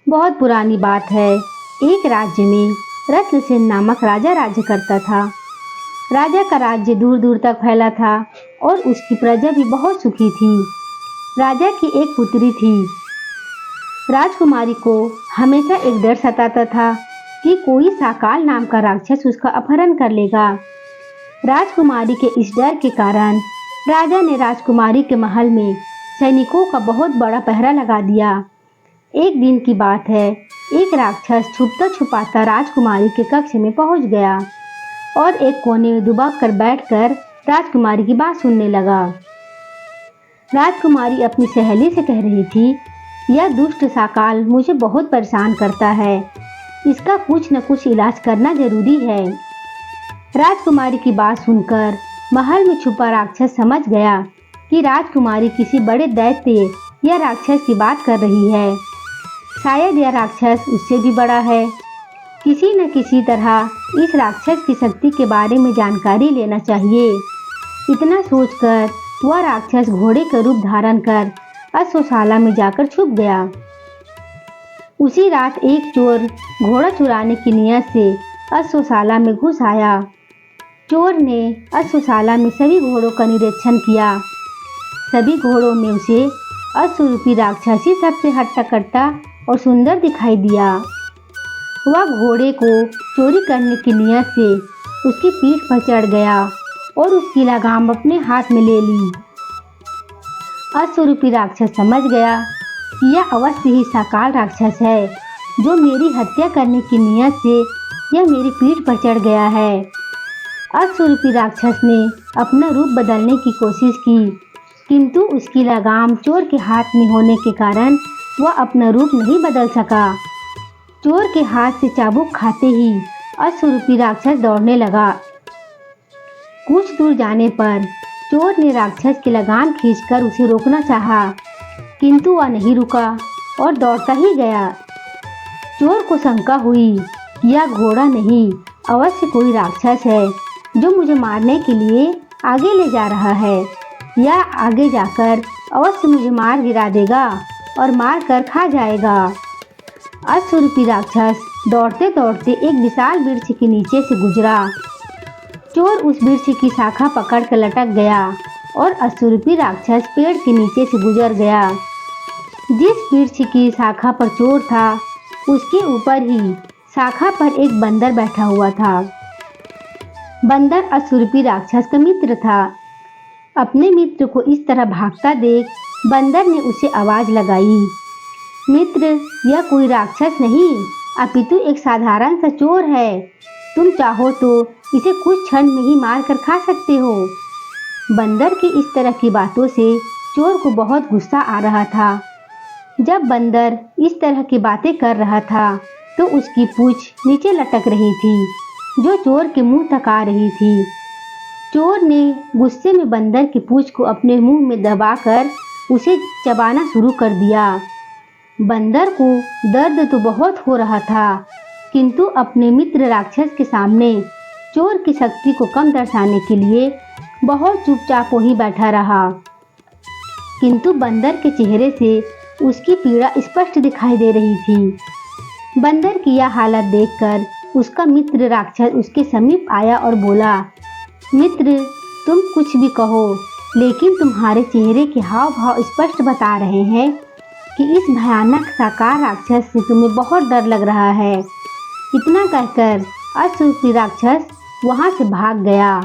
बहुत पुरानी बात है। एक राज्य में रत्नसेन नामक राजा राज्य करता था। राजा का राज्य दूर दूर तक फैला था और उसकी प्रजा भी बहुत सुखी थी। राजा की एक पुत्री थी। राजकुमारी को हमेशा एक डर सताता था कि कोई साकाल नाम का राक्षस उसका अपहरण कर लेगा। राजकुमारी के इस डर के कारण राजा ने राजकुमारी के महल में सैनिकों का बहुत बड़ा पहरा लगा दिया। एक दिन की बात है, एक राक्षस छुपता छुपाता राजकुमारी के कक्ष में पहुंच गया और एक कोने में दुबक कर बैठकर राजकुमारी की बात सुनने लगा। राजकुमारी अपनी सहेली से कह रही थी, यह दुष्ट साकाल मुझे बहुत परेशान करता है, इसका कुछ न कुछ इलाज करना जरूरी है। राजकुमारी की बात सुनकर महल में छुपा राक्षस समझ गया कि राजकुमारी किसी बड़े दैत्य या राक्षस की बात कर रही है। शायद यह राक्षस उससे भी बड़ा है। किसी न किसी तरह इस राक्षस की शक्ति के बारे में जानकारी लेना चाहिए। इतना सोचकर वह राक्षस घोड़े का रूप धारण कर अश्वशाला में जाकर छुप गया। उसी रात एक चोर घोड़ा चुराने की नीयत से अश्वशाला में घुस आया। चोर ने अश्वशाला में सभी घोड़ों का निरीक्षण किया। सभी घोड़ों में उसे अश्वरूपी राक्षस ही सबसे हट्टा कट्टा और सुंदर दिखाई दिया। वह घोड़े को चोरी करने की नीयत से उसकी पीठ पर चढ़ गया और उसकी लगाम अपने हाथ में ले ली। अश्वरूपी राक्षस समझ गया कि यह अवश्य ही साकाल राक्षस है, जो मेरी हत्या करने की नीयत से यह मेरी पीठ पर चढ़ गया है। अश्वरूपी राक्षस ने अपना रूप बदलने की कोशिश की, किंतु उसकी लगाम चोर के हाथ में होने के कारण वह अपना रूप नहीं बदल सका। चोर के हाथ से चाबुक खाते ही अश्वरूपी राक्षस दौड़ने लगा। कुछ दूर जाने पर चोर ने राक्षस की लगाम खींचकर उसे रोकना चाहा, किंतु वह नहीं रुका और दौड़ता ही गया। चोर को शंका हुई कि यह घोड़ा नहीं, अवश्य कोई राक्षस है जो मुझे मारने के लिए आगे ले जा रहा है। यह आगे जाकर अवश्य मुझे मार गिरा देगा और मार कर खा जाएगा। अश्वरूपी राक्षस दौड़ते दौड़ते एक विशाल वृक्ष के नीचे से गुजरा। चोर उस वृक्ष की शाखा पकड़ कर लटक गया और अश्वरूपी राक्षस पेड़ के नीचे से गुजर गया। जिस वृक्ष की शाखा पर चोर था, उसके ऊपर ही शाखा पर एक बंदर बैठा हुआ था। बंदर अश्वरूपी राक्षस का मित्र था। अपने मित्र को इस तरह भागता देख बंदर ने उसे आवाज लगाई, मित्र, यह कोई राक्षस नहीं, अपितु एक साधारण सा चोर है। तुम चाहो तो इसे कुछ क्षण में ही मार कर खा सकते हो। बंदर की इस तरह की बातों से चोर को बहुत गुस्सा आ रहा था। जब बंदर इस तरह की बातें कर रहा था तो उसकी पूंछ नीचे लटक रही थी, जो चोर के मुंह तक आ रही थी। चोर ने गुस्से में बंदर की पूंछ को अपने मुंह में दबाकर उसे चबाना शुरू कर दिया। बंदर को दर्द तो बहुत हो रहा था, किंतु अपने मित्र राक्षस के सामने चोर की शक्ति को कम दर्शाने के लिए बहुत चुपचाप वहीं बैठा रहा। किंतु बंदर के चेहरे से उसकी पीड़ा स्पष्ट दिखाई दे रही थी। बंदर की यह हालत देखकर उसका मित्र राक्षस उसके समीप आया और बोला, मित्र, तुम कुछ भी कहो, लेकिन तुम्हारे चेहरे के हाव भाव स्पष्ट बता रहे हैं कि इस भयानक साकार राक्षस से तुम्हें बहुत डर लग रहा है। इतना कहकर अश्वरूपी राक्षस वहां से भाग गया।